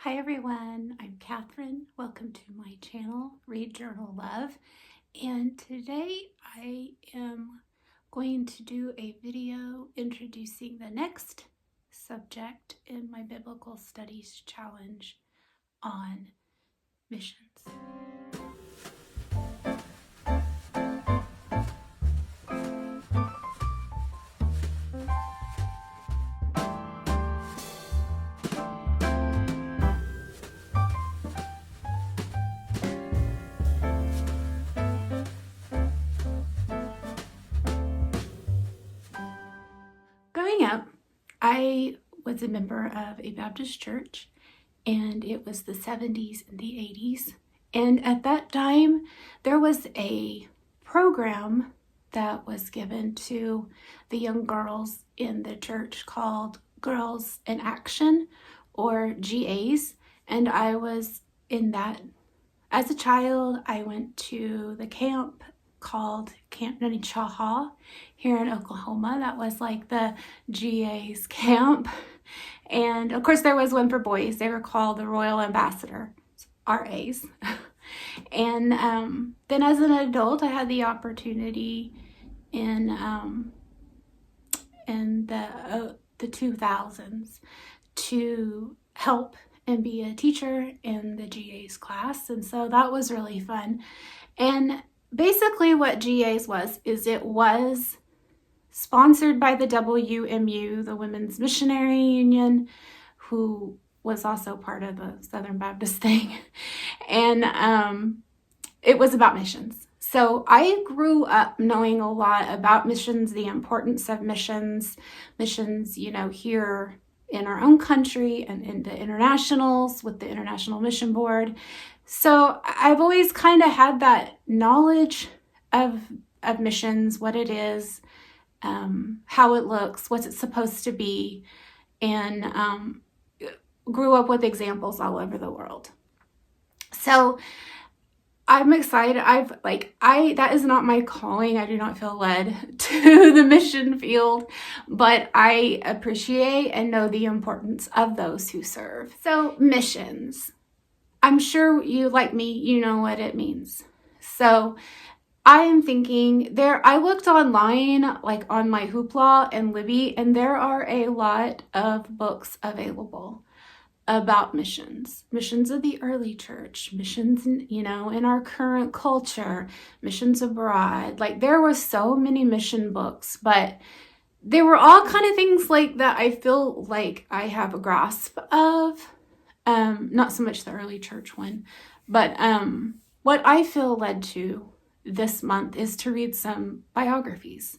Hi everyone, I'm Catherine. Welcome to my channel, Read Journal Love. And today I am going to do a video introducing the next subject in my Biblical Studies Challenge on missions. Growing up, I was a member of a Baptist church, and it was the 70s and the 80s. And at that time, there was a program that was given to the young girls in the church called Girls in Action, or GAs. And I was in that. As a child, I went to the camp called Camp Nanichaha here in Oklahoma. That was like the GA's camp. And of course, there was one for boys. They were called the Royal Ambassador, RAs. And then as an adult, I had the opportunity in the 2000s to help and be a teacher in the GA's class. And so that was really fun. And basically what GA's was, it was sponsored by the WMU, the Women's Missionary Union, who was also part of the Southern Baptist thing. And it was about missions. So I grew up knowing a lot about missions, the importance of missions, here in our own country and in the internationals with the International Mission Board. So I've always kind of had that knowledge of missions, what it is, how it looks, what's it supposed to be, and grew up with examples all over the world. So I'm excited. That is not my calling. I do not feel led to the mission field, but I appreciate and know the importance of those who serve. So missions, I'm sure you, like me, you know what it means. So I am thinking I looked online, like on my Hoopla and Libby, and there are a lot of books available about missions of the early church, missions in our current culture, missions abroad. Like, there were so many mission books, but they were all kind of things like that I feel like I have a grasp of. Not so much the early church one, but what I feel led to this month is to read some biographies.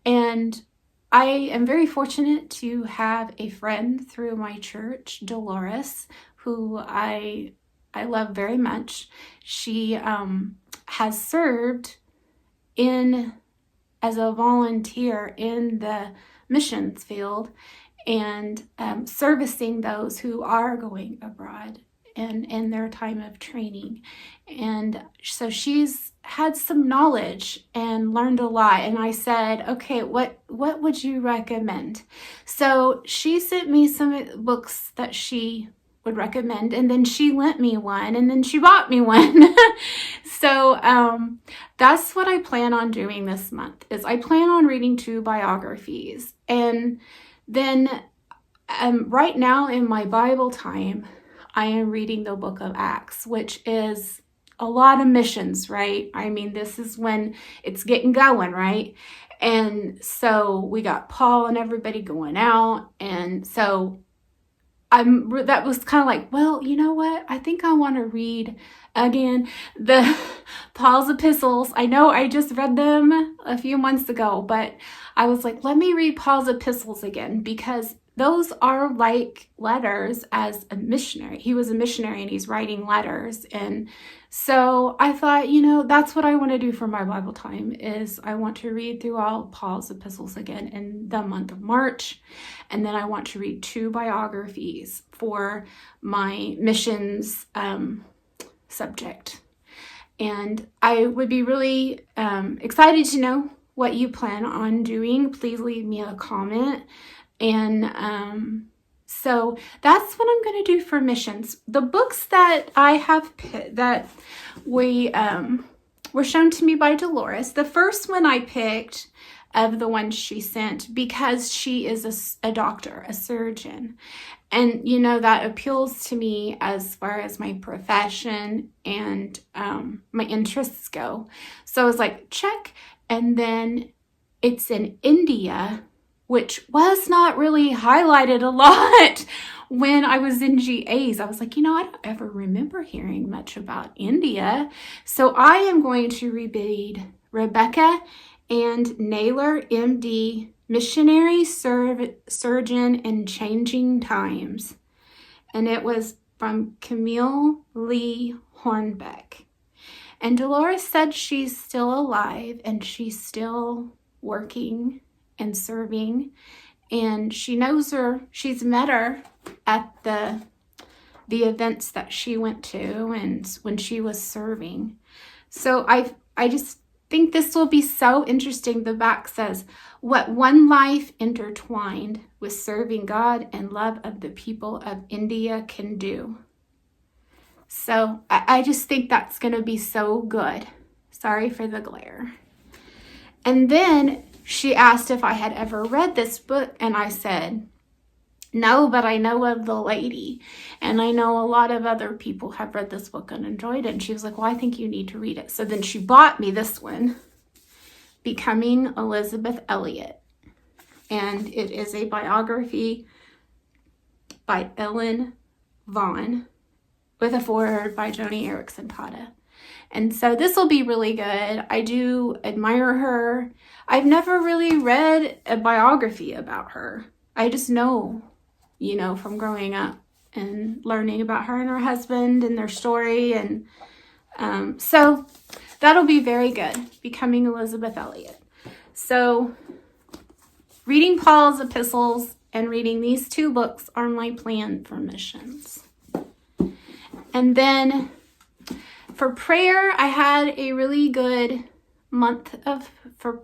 And I am very fortunate to have a friend through my church, Dolores, who I love very much. She has served as a volunteer in the missions field and servicing those who are going abroad and in their time of training. And so she's had some knowledge and learned a lot. And I said, okay, what would you recommend? So she sent me some books that she would recommend, and then she lent me one, and then she bought me one. So that's what I plan on doing this month, is I plan on reading 2 biographies. And then right now in my Bible time, I am reading the book of Acts, which is a lot of missions, right? I mean, this is when it's getting going, right? And so we got Paul and everybody going out. And so that was kind of like, well, you know what? I think I want to read again the Paul's epistles. I know I just read them a few months ago, but I was like, let me read Paul's epistles again, because those are like letters as a missionary. He was a missionary and he's writing letters. And so I thought, that's what I want to do for my Bible time, is I want to read through all Paul's epistles again in the month of March. And then I want to read 2 biographies for my missions subject. And I would be really excited to know what you plan on doing. Please leave me a comment. And So that's what I'm going to do for missions. The books that I have that we were shown to me by Dolores. The first one I picked of the ones she sent because she is a doctor, a surgeon. And, that appeals to me as far as my profession and my interests go. So I was like, check. And then it's in India, which was not really highlighted a lot when I was in GAs. I was like, I don't ever remember hearing much about India. So I am going to reread Rebecca and Naylor, MD, Missionary Surgeon in Changing Times. And it was from Camille Lee Hornbeck. And Dolores said she's still alive and she's still working and serving. And she knows her, she's met her at the events that she went to and when she was serving. So I just think this will be so interesting. The back says, what one life intertwined with serving God and love of the people of India can do. So I just think that's going to be so good. Sorry for the glare. And then she asked if I had ever read this book, and I said, no, but I know of the lady, and I know a lot of other people have read this book and enjoyed it. And she was like, well, I think you need to read it. So then she bought me this one, Becoming Elizabeth Elliot. And it is a biography by Ellen Vaughn with a foreword by Joni Eareckson Tada. And so this will be really good. I do admire her. I've never really read a biography about her. I just know, from growing up and learning about her and her husband and their story. And so that'll be very good, Becoming Elizabeth Elliot. So reading Paul's epistles and reading these two books are my plan for missions. And then for prayer, I had a really good month for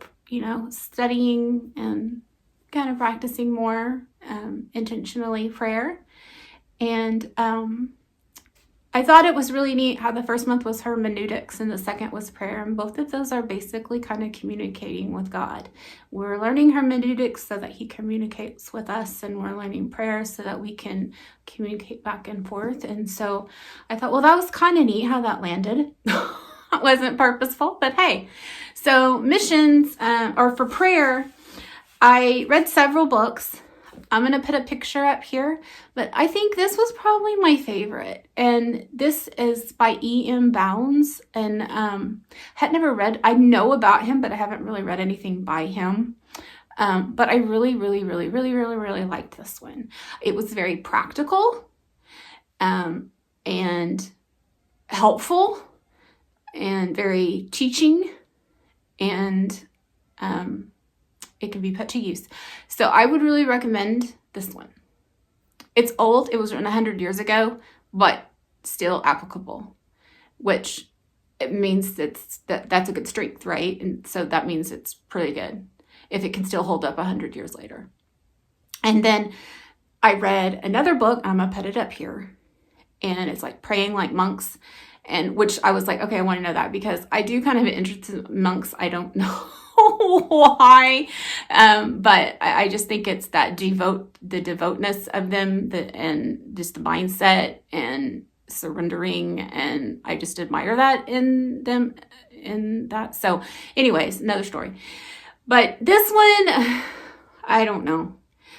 studying and kind of practicing more intentionally prayer. And I thought it was really neat how the first month was hermeneutics and the second was prayer. And both of those are basically kind of communicating with God. We're learning hermeneutics so that he communicates with us, and we're learning prayer so that we can communicate back and forth. And so I thought, well, that was kind of neat how that landed. It wasn't purposeful, but hey. So missions, or for prayer, I read several books. I'm going to put a picture up here, but I think this was probably my favorite. And this is by E.M. Bounds. And had never read, I know about him, but I haven't really read anything by him. But I really, really, really, really, really, really liked this one. It was very practical and helpful and very teaching, and it can be put to use. So I would really recommend this one. It's old. It was written 100 years ago, but still applicable, which it means that's a good strength, right? And so that means it's pretty good if it can still hold up 100 years later. And then I read another book. I'm going to put it up here. And it's like Praying Like Monks, and which I was like, okay, I want to know that because I do kind of have an interest in monks. I don't know why, but I just think it's that the devoteness of them, and just the mindset and surrendering, and I just admire that in them. In that, so, anyways, another story. But this one, I don't know.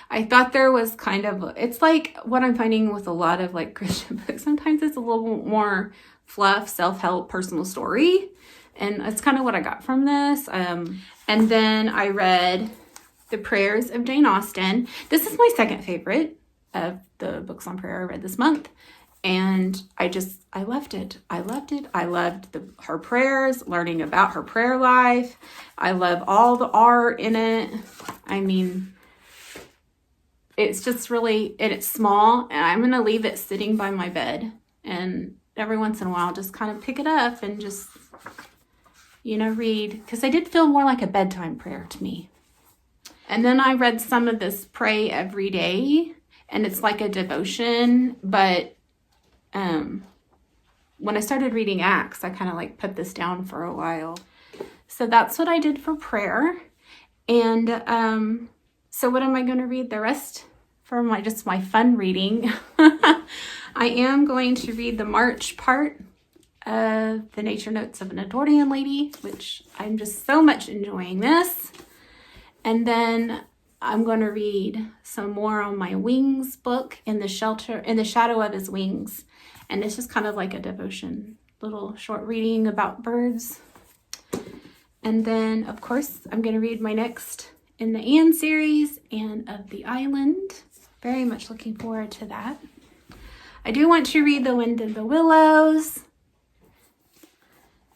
I thought there was kind of, it's like what I'm finding with a lot of like Christian books. Sometimes it's a little more fluff, self-help, personal story. And that's kind of what I got from this. And then I read The Prayers of Jane Austen. This is my second favorite of the books on prayer I read this month. And I loved it. I loved her prayers, learning about her prayer life. I love all the art in it. I mean, it's just really, and it's small, and I'm going to leave it sitting by my bed. And every once in a while, just kind of pick it up and just, read. Because I did feel more like a bedtime prayer to me. And then I read some of this Pray Every Day. and it's like a devotion, but when I started reading Acts, I kind of like put this down for a while. So that's what I did for prayer. And so what am I going to read the rest for my fun reading? I am going to read the March part of the Nature Notes of an Edwardian Lady, which I'm just so much enjoying this. And then I'm going to read some more on my Wings book, In the Shadow of His Wings. And it's just kind of like a devotion, little short reading about birds. And then, of course, I'm going to read my next in the Anne series, Anne of the Island. Very much looking forward to that. I do want to read The Wind in the Willows.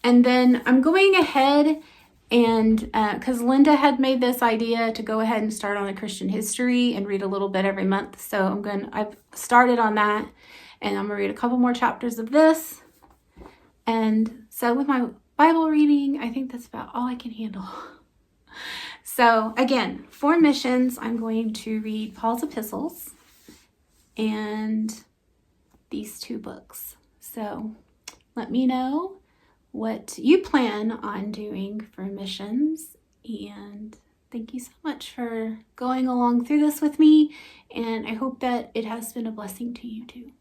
And then I'm going ahead and, because Linda had made this idea to go ahead and start on a Christian history and read a little bit every month. So I've started on that, and I'm going to read a couple more chapters of this. And so with my Bible reading, I think that's about all I can handle. So again, for missions, I'm going to read Paul's epistles and these 2 books. So let me know what you plan on doing for missions. And thank you so much for going along through this with me. And I hope that it has been a blessing to you too.